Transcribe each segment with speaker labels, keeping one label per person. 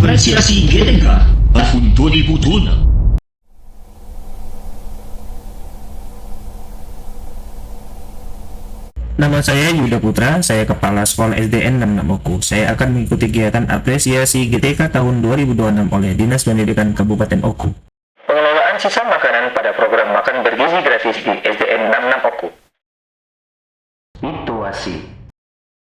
Speaker 1: Apresiasi GTK tahun 2026.
Speaker 2: Nama saya Yuda Putra, saya Kepala Sekolah SDN 66 Oku. Saya akan mengikuti kegiatan apresiasi GTK tahun 2026 oleh Dinas Pendidikan Kabupaten Oku. Pengelolaan sisa makanan pada program makan bergizi gratis di SDN 66 Oku. Situasi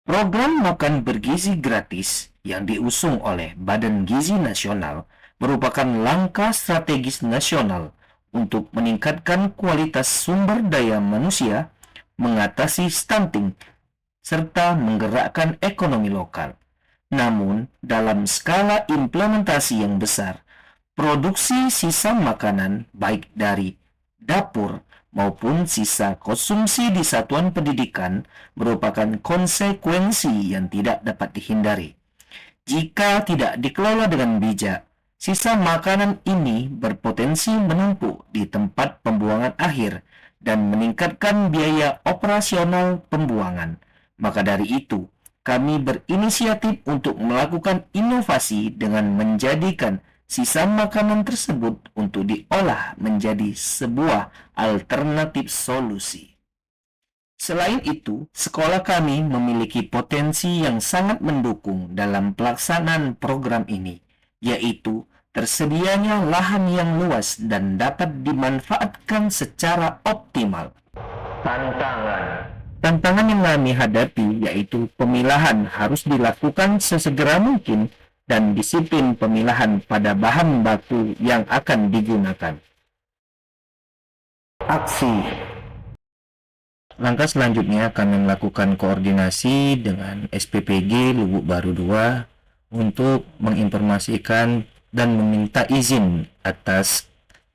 Speaker 2: program makan bergizi gratis yang diusung oleh Badan Gizi Nasional merupakan langkah strategis nasional untuk meningkatkan kualitas sumber daya manusia, mengatasi stunting, serta menggerakkan ekonomi lokal. Namun, dalam skala implementasi yang besar, produksi sisa makanan baik dari dapur maupun sisa konsumsi di satuan pendidikan merupakan konsekuensi yang tidak dapat dihindari. Jika tidak dikelola dengan bijak, sisa makanan ini berpotensi menumpuk di tempat pembuangan akhir dan meningkatkan biaya operasional pembuangan. Maka dari itu, kami berinisiatif untuk melakukan inovasi dengan menjadikan sisa makanan tersebut untuk diolah menjadi sebuah alternatif solusi. Selain itu, sekolah kami memiliki potensi yang sangat mendukung dalam pelaksanaan program ini, yaitu tersedianya lahan yang luas dan dapat dimanfaatkan secara optimal. Tantangan yang kami hadapi yaitu pemilahan harus dilakukan sesegera mungkin dan disiplin pemilahan pada bahan baku yang akan digunakan. Aksi. Langkah selanjutnya kami melakukan koordinasi dengan SPPG Lubuk Baru 2 untuk menginformasikan dan meminta izin atas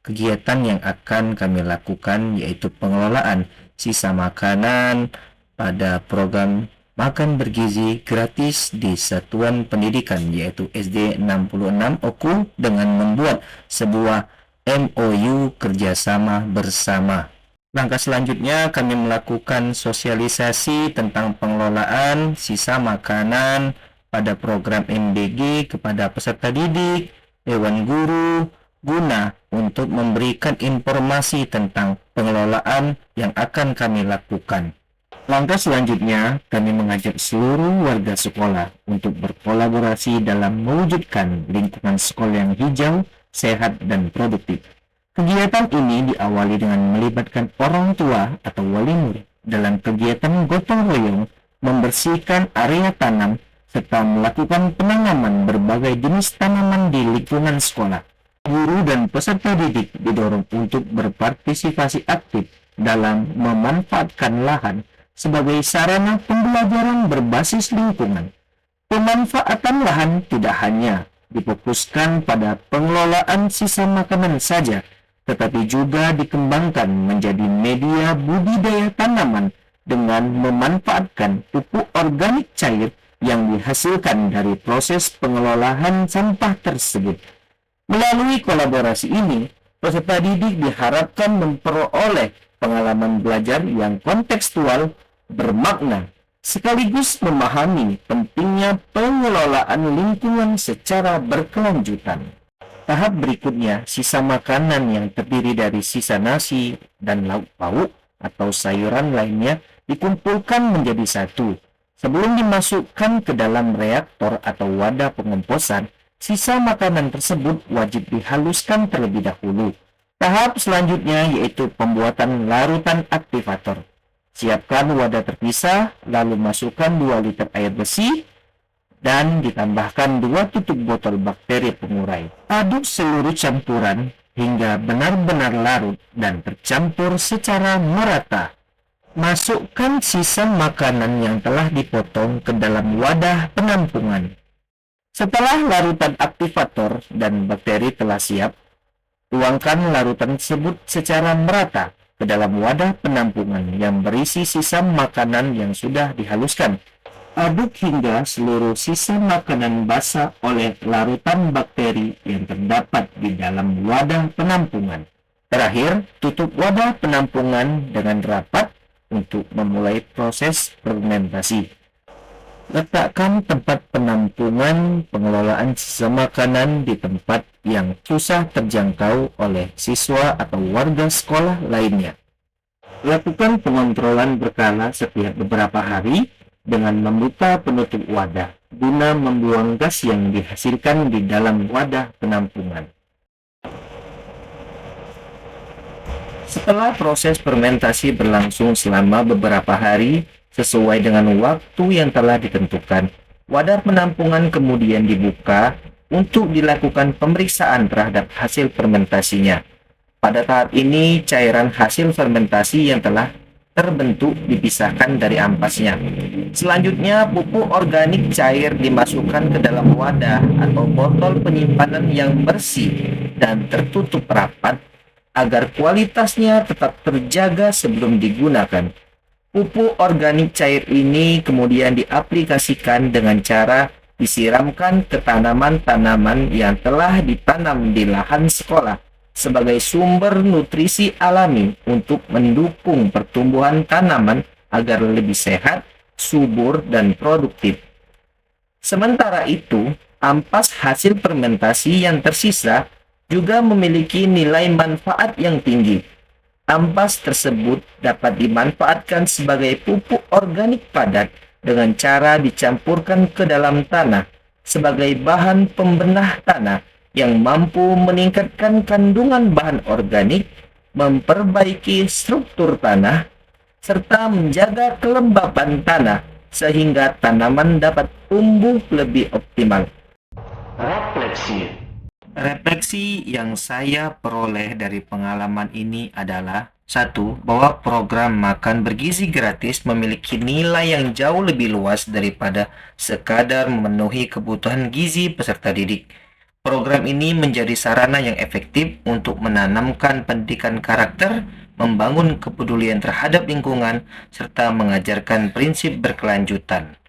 Speaker 2: kegiatan yang akan kami lakukan, yaitu pengelolaan sisa makanan pada program makan bergizi gratis di satuan pendidikan yaitu SD 66 Oku dengan membuat sebuah MOU kerjasama bersama. Langkah selanjutnya kami melakukan sosialisasi tentang pengelolaan sisa makanan pada program MBG kepada peserta didik, dewan guru, guna untuk memberikan informasi tentang pengelolaan yang akan kami lakukan. Langkah selanjutnya, kami mengajak seluruh warga sekolah untuk berkolaborasi dalam mewujudkan lingkungan sekolah yang hijau, sehat, dan produktif. Kegiatan ini diawali dengan melibatkan orang tua atau wali murid dalam kegiatan gotong royong, membersihkan area tanam, serta melakukan penanaman berbagai jenis tanaman di lingkungan sekolah. Guru dan peserta didik didorong untuk berpartisipasi aktif dalam memanfaatkan lahan sebagai sarana pembelajaran berbasis lingkungan. Pemanfaatan lahan tidak hanya difokuskan pada pengelolaan sisa makanan saja, tetapi juga dikembangkan menjadi media budidaya tanaman dengan memanfaatkan pupuk organik cair yang dihasilkan dari proses pengelolaan sampah tersebut. Melalui kolaborasi ini, peserta didik diharapkan memperoleh pengalaman belajar yang kontekstual, bermakna, sekaligus memahami pentingnya pengelolaan lingkungan secara berkelanjutan. Tahap berikutnya, sisa makanan yang terdiri dari sisa nasi dan lauk pauk atau sayuran lainnya dikumpulkan menjadi satu. Sebelum dimasukkan ke dalam reaktor atau wadah pengomposan, sisa makanan tersebut wajib dihaluskan terlebih dahulu. Tahap selanjutnya yaitu pembuatan larutan aktivator. Siapkan wadah terpisah, lalu masukkan 2 liter air bersih dan ditambahkan 2 tutup botol bakteri pengurai. Aduk seluruh campuran hingga benar-benar larut dan tercampur secara merata. Masukkan sisa makanan yang telah dipotong ke dalam wadah penampungan. Setelah larutan aktivator dan bakteri telah siap, tuangkan larutan tersebut secara merata ke dalam wadah penampungan yang berisi sisa makanan yang sudah dihaluskan. Aduk hingga seluruh sisa makanan basah oleh larutan bakteri yang terdapat di dalam wadah penampungan. Terakhir, tutup wadah penampungan dengan rapat untuk memulai proses fermentasi. Letakkan tempat penampungan pengelolaan sisa makanan di tempat yang susah terjangkau oleh siswa atau warga sekolah lainnya. Lakukan pengontrolan berkala setiap beberapa hari dengan membuka penutup wadah guna membuang gas yang dihasilkan di dalam wadah penampungan. Setelah proses fermentasi berlangsung selama beberapa hari sesuai dengan waktu yang telah ditentukan, wadah penampungan kemudian dibuka untuk dilakukan pemeriksaan terhadap hasil fermentasinya. Pada tahap ini, cairan hasil fermentasi yang telah terbentuk dipisahkan dari ampasnya. Selanjutnya, pupuk organik cair dimasukkan ke dalam wadah atau botol penyimpanan yang bersih dan tertutup rapat agar kualitasnya tetap terjaga sebelum digunakan. Pupuk organik cair ini kemudian diaplikasikan dengan cara disiramkan ke tanaman-tanaman yang telah ditanam di lahan sekolah sebagai sumber nutrisi alami untuk mendukung pertumbuhan tanaman agar lebih sehat, subur, dan produktif. Sementara itu, ampas hasil fermentasi yang tersisa juga memiliki nilai manfaat yang tinggi. Ampas tersebut dapat dimanfaatkan sebagai pupuk organik padat dengan cara dicampurkan ke dalam tanah sebagai bahan pembenah tanah yang mampu meningkatkan kandungan bahan organik, memperbaiki struktur tanah, serta menjaga kelembapan tanah sehingga tanaman dapat tumbuh lebih optimal. Refleksi yang saya peroleh dari pengalaman ini adalah: 1. Bahwa program makan bergizi gratis memiliki nilai yang jauh lebih luas daripada sekadar memenuhi kebutuhan gizi peserta didik. Program ini menjadi sarana yang efektif untuk menanamkan pendidikan karakter, membangun kepedulian terhadap lingkungan, serta mengajarkan prinsip berkelanjutan.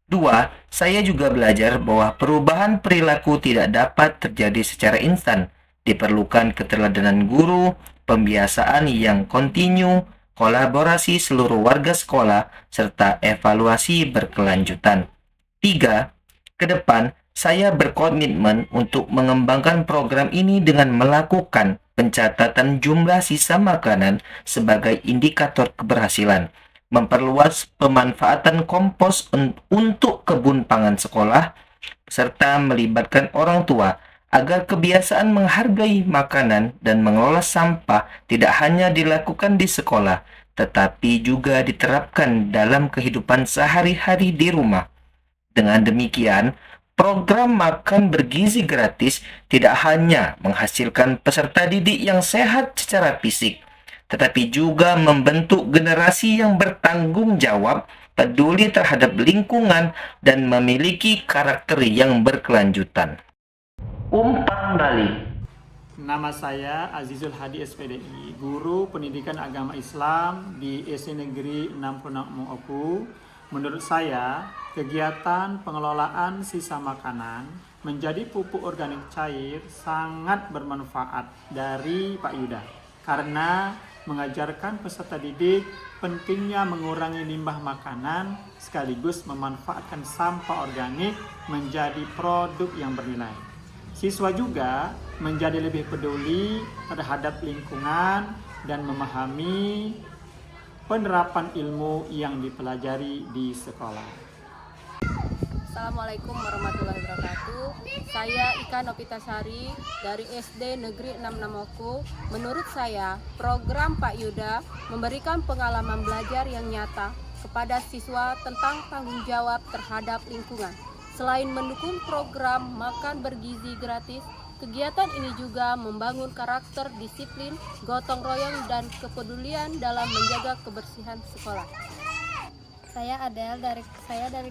Speaker 2: 2. Saya juga belajar bahwa perubahan perilaku tidak dapat terjadi secara instan. Diperlukan keteladanan guru, pembiasaan yang kontinu, kolaborasi seluruh warga sekolah, serta evaluasi berkelanjutan. 3. Ke depan, saya berkomitmen untuk mengembangkan program ini dengan melakukan pencatatan jumlah sisa makanan sebagai indikator keberhasilan, memperluas pemanfaatan kompos untuk kebun pangan sekolah, serta melibatkan orang tua agar kebiasaan menghargai makanan dan mengelola sampah tidak hanya dilakukan di sekolah, tetapi juga diterapkan dalam kehidupan sehari-hari di rumah. Dengan demikian, program makan bergizi gratis tidak hanya menghasilkan peserta didik yang sehat secara fisik, tetapi juga membentuk generasi yang bertanggung jawab, peduli terhadap lingkungan, dan memiliki karakter yang berkelanjutan. Umpan balik.
Speaker 3: Nama saya Azizul Hadi SPDI, Guru Pendidikan Agama Islam di SD Negeri 66 Mo'oku. Menurut saya, kegiatan pengelolaan sisa makanan menjadi pupuk organik cair sangat bermanfaat dari Pak Yuda, karena mengajarkan peserta didik pentingnya mengurangi limbah makanan sekaligus memanfaatkan sampah organik menjadi produk yang bernilai. Siswa juga menjadi lebih peduli terhadap lingkungan dan memahami penerapan ilmu yang dipelajari di sekolah.
Speaker 4: Assalamualaikum warahmatullahi wabarakatuh. Saya Ika Nopitasari dari SD Negeri 66 Moku. Menurut saya, program Pak Yuda memberikan pengalaman belajar yang nyata kepada siswa tentang tanggung jawab terhadap lingkungan. Selain mendukung program makan bergizi gratis, kegiatan ini juga membangun karakter disiplin, gotong royong, dan kepedulian dalam menjaga kebersihan sekolah.
Speaker 5: Saya Adel dari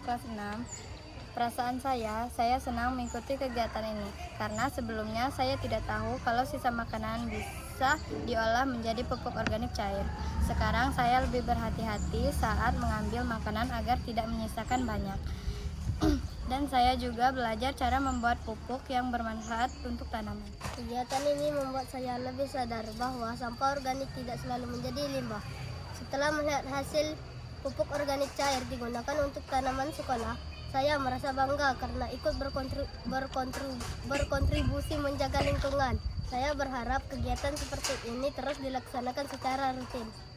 Speaker 5: kelas 6. Perasaan saya senang mengikuti kegiatan ini karena sebelumnya saya tidak tahu kalau sisa makanan bisa diolah menjadi pupuk organik cair. Sekarang saya lebih berhati-hati saat mengambil makanan agar tidak menyisakan banyak. Dan saya juga belajar cara membuat pupuk yang bermanfaat untuk tanaman.
Speaker 6: Kegiatan ini membuat saya lebih sadar bahwa sampah organik tidak selalu menjadi limbah. Setelah melihat hasil pupuk organik cair digunakan untuk tanaman sekolah, Saya merasa bangga karena ikut berkontribusi menjaga lingkungan. Saya berharap kegiatan seperti ini terus dilaksanakan secara rutin.